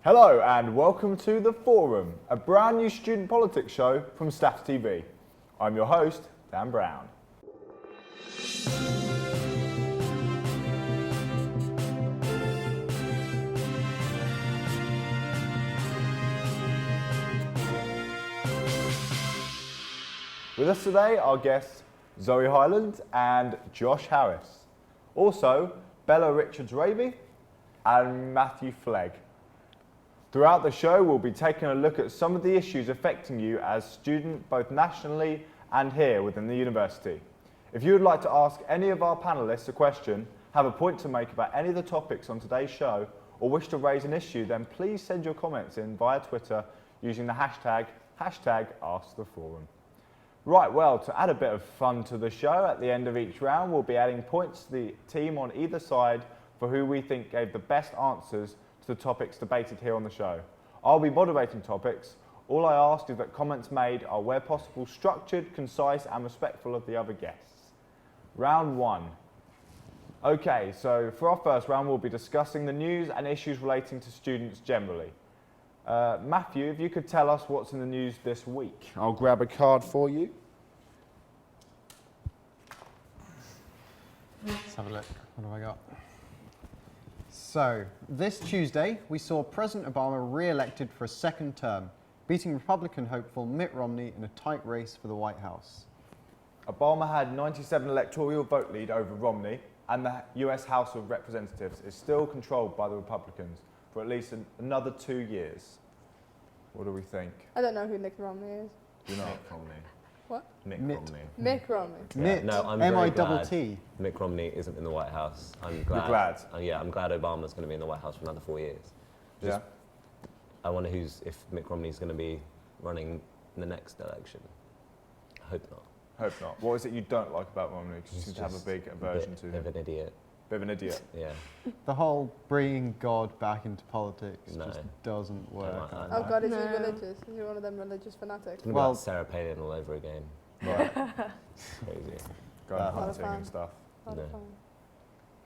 Hello and welcome to The Forum, a brand new student politics show from Staff TV. I'm your host, Dan Brown. With us today are guests Zoe Highland and Josh Harris. Also, Bella Richards-Ravy and Matthew Flegg. Throughout the show, we'll be taking a look at some of the issues affecting you as a student, both nationally and here within the university. If you would like to ask any of our panellists a question, have a point to make about any of the topics on today's show, or wish to raise an issue, then please send your comments in via Twitter using the hashtag #AskTheForum. Right, well, to add a bit of fun to the show, at the end of each round, we'll be adding points to the team on either side for who we think gave the best answers to the topics debated here on the show. I'll be moderating topics. All I ask is that comments made are, where possible, structured, concise and respectful of the other guests. Round one. Okay, so for our first round, we'll be discussing the news and issues relating to students generally. Matthew, if you could tell us what's in the news this week. I'll grab a card for you. Let's have a look. What have I got? So, this Tuesday, we saw President Obama re-elected for a second term, beating Republican hopeful Mitt Romney in a tight race for the White House. Obama had 97 electoral vote lead over Romney, and the US House of Representatives is still controlled by the Republicans for at least another 2 years. What do we think? I don't know who Mitt Romney is. You know, Romney. What? Mitt Mitt. Romney. Mitt Romney. Mitt, No, I'm very glad M-I-T-T. Mitt Romney isn't in the White House. I'm glad. You're glad? Yeah, I'm glad Obama's going to be in the White House for another 4 years. Yeah. I wonder if Mitt Romney's going to be running in the next election. I hope not. Hope not. What is it you don't like about Romney? Because you seem to have a big aversion to Bit of him. an idiot. Bit of an idiot. Yeah. The whole bringing God back into politics No. just doesn't work. like that. Oh God, is he No. religious? Is he one of them religious fanatics? It's going to be Well- like Sarah Palin all over again. Right. Crazy. Going Lot of hunting fun. and stuff. Lot No. of fun.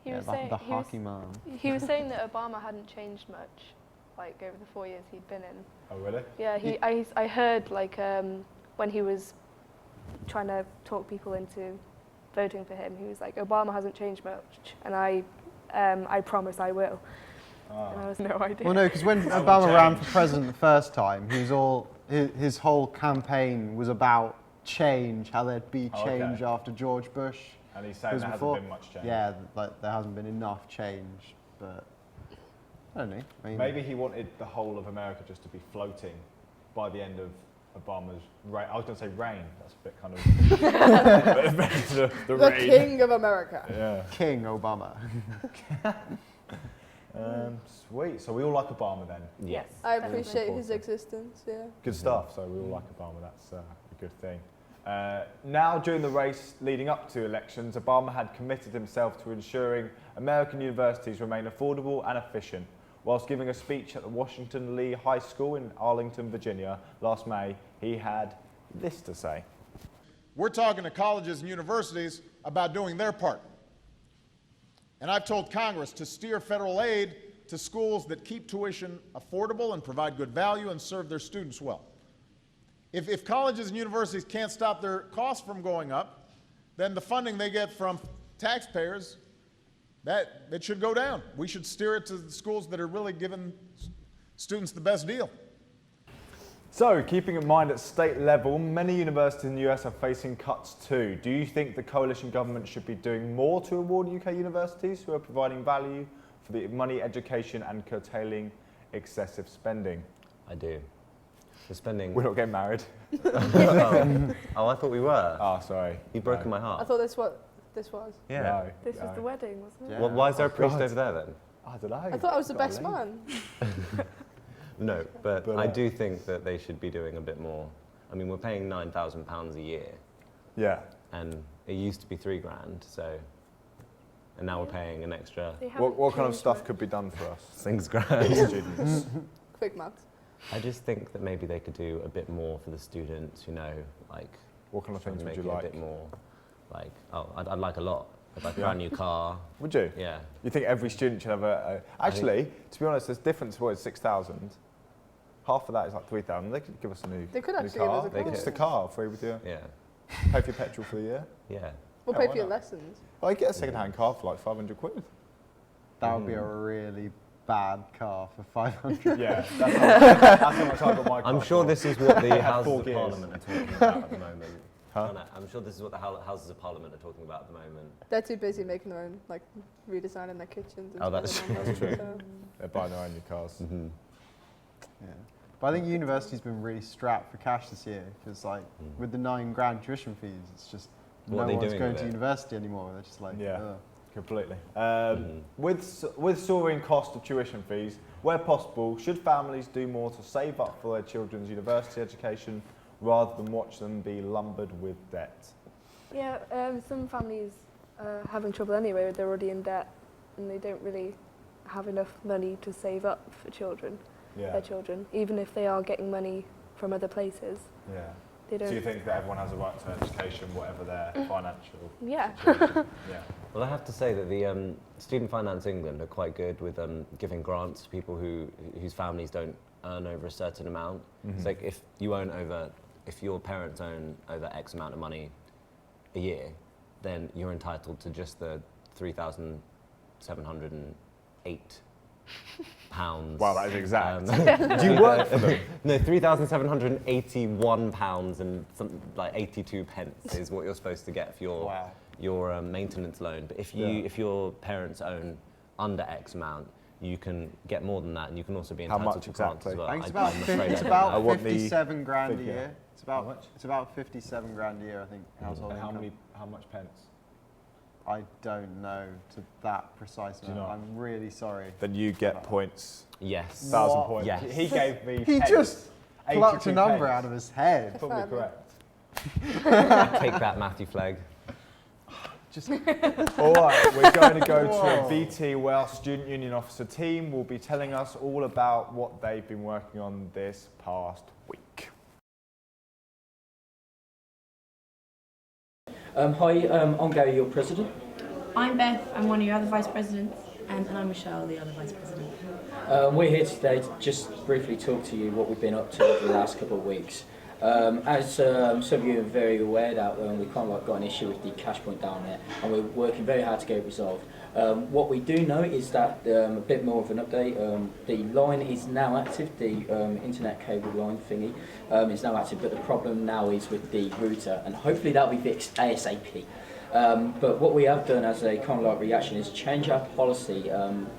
He Yeah, was the saying hockey man. he was saying that Obama hadn't changed much, like over the 4 years he'd been in. Oh, really? Yeah, I heard like when he was trying to talk people into voting for him, he was like, Obama hasn't changed much, and I promise I will. And I was no idea. Well, no, because when That will Obama ran change. for president the first time, he was all his whole campaign was about change, how there'd be Oh, change okay. after George Bush. And he's saying Because there before- hasn't been much change. Yeah, like there hasn't been enough change, but I don't know. I mean, Maybe he wanted the whole of America just to be floating by the end of Obama's reign. I was going to say reign. That's a bit kind of... the The reign. King of America. Yeah. King Obama. Sweet. So we all like Obama then. Yeah. I Definitely. appreciate his existence. Yeah. Good stuff. So we all like Obama. That's a good thing. Now, during the race leading up to elections, Obama had committed himself to ensuring American universities remain affordable and efficient. Whilst giving a speech at the Washington Lee High School in Arlington, Virginia, last May, he had this to say. We're talking to colleges and universities about doing their part. And I've told Congress to steer federal aid to schools that keep tuition affordable and provide good value and serve their students well. If colleges and universities can't stop their costs from going up, then the funding they get from taxpayers, that should go down. We should steer it to the schools that are really giving students the best deal. So, keeping in mind at state level, many universities in the US are facing cuts too. Do you think the coalition government should be doing more to reward UK universities who are providing value for the money, education and curtailing excessive spending? I do. The spending... We're not getting married. Oh, I thought we were. Oh, sorry. You've broken my I heart. thought this was. Yeah. No, This no. was the wedding, wasn't it? Yeah. Well, why is there a priest God. over there then? I don't know. I thought I was the Got best a link. man. No, but But, I do think that they should be doing a bit more. I mean, we're paying £9,000 a year, Yeah. and it used to be £3,000, so, and now we're paying an extra They haven't What kind of changed stuff much. could be done for us? £6,000. Students. Quick maths. I just think that maybe they could do a bit more for the students, you know, like What kind of try and things would make you it like? a bit more, like, oh, I'd like a lot. like a brand new car. Would you? Yeah. You think every student should have Actually, to be honest, there's difference towards 6,000. Half of that is like 3,000. They could give us a new They could new actually give car. us a car. Just a car free with you. Yeah. Pay for your petrol for the year. Yeah. We'll Yeah, pay why for your not? lessons. Well, you get a second-hand car for like 500 quid. That would be a really bad car for 500. Yeah, that's how much I got my car. I'm sure for. this is what the Had Houses 4 of gears. Parliament are talking about at the moment. Huh? Anna, I'm sure this is what the Houses of Parliament are talking about at the moment. They're too busy making their own, like, redesigning their kitchens. And Oh, that's spending true. their money, That's so- They're buying their own new cars. Mm-hmm. Yeah. But I think university's been really strapped for cash this year because, like, with the £9,000 tuition fees, it's just What are no they one's doing going with to it? university anymore. They're just like, Yeah. ugh. Completely. With soaring cost of tuition fees, where possible, should families do more to save up for their children's university education rather than watch them be lumbered with debt? Yeah, some families are having trouble anyway. They're already in debt and they don't really have enough money to save up for their children, even if they are getting money from other places. Yeah. They don't. So you think that everyone has a right to education, whatever their financial Yeah. situation? Yeah. Well, I have to say that the Student Finance England are quite good with giving grants to people whose families don't earn over a certain amount. Mm-hmm. It's like if your parents own over X amount of money a year, then you're entitled to just the £3,708. Wow, that is exact. Do you work for them? No, £3,781 and something like 82 pence is what you're supposed to get for your maintenance loan. But if your parents own under X amount, you can get more than that, and you can also be How entitled much to grants exactly? as well. I think it's I'm afraid it's I don't about know. I want the 57 grand a figure. year. It's about 57 grand a year, I think, household income. How much pence? I don't know to that precise Do you amount. not? I'm really sorry. Then you get points. Yes. 1,000 What? points. Yes. He gave me. He pence. just plucked 82 a number pence. out of his head. Probably Fair correct. Take that, Matthew Flegg. Just All right, we're going to go to a Whoa. BT where our Student Union Officer team will be telling us all about what they've been working on this past week. Hi, I'm Gary, your president. I'm Beth, I'm one of your other vice presidents, and I'm Michelle, the other vice president. We're here today to just briefly talk to you what we've been up to over the last couple of weeks. As some of you are very aware that we kind of like got an issue with the cash point down there, and we're working very hard to get it resolved. What we do know is that a bit more of an update. The line is now active. The internet cable line thingy is now active, but the problem now is with the router, and hopefully that'll be fixed ASAP. But what we have done as a kind of like reaction is change our policy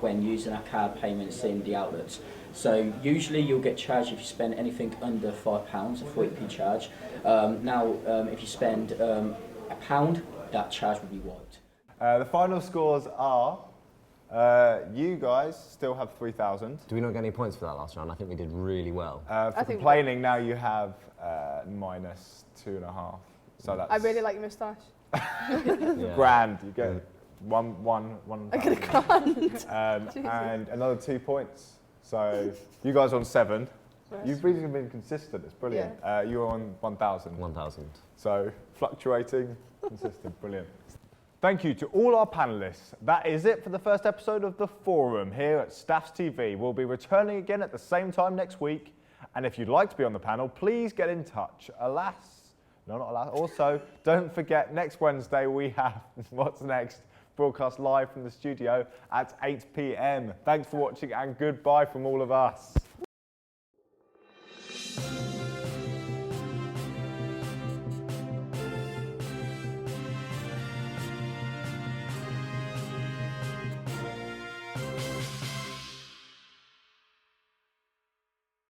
when using our card payments in the outlets. So usually you'll get charged if you spend anything under £5, a 40p charge. Now if you spend £1, that charge will be wiped. The final scores are you guys still have 3,000. Do we not get any points for that last round? I think we did really well. For think we- complaining, now you have minus 2.5. So that's I really like your moustache. Yeah. grand. You get one. I could have gone. And another 2 points. So you guys are on 7. You've really been consistent. It's brilliant. You're on 1,000. 1,000. So fluctuating, consistent, brilliant. Thank you to all our panellists. That is it for the first episode of The Forum here at Staffs TV. We'll be returning again at the same time next week. And if you'd like to be on the panel, please get in touch. Not alas. Also, don't forget, next Wednesday we have What's Next, broadcast live from the studio at 8 p.m. Thanks for watching and goodbye from all of us.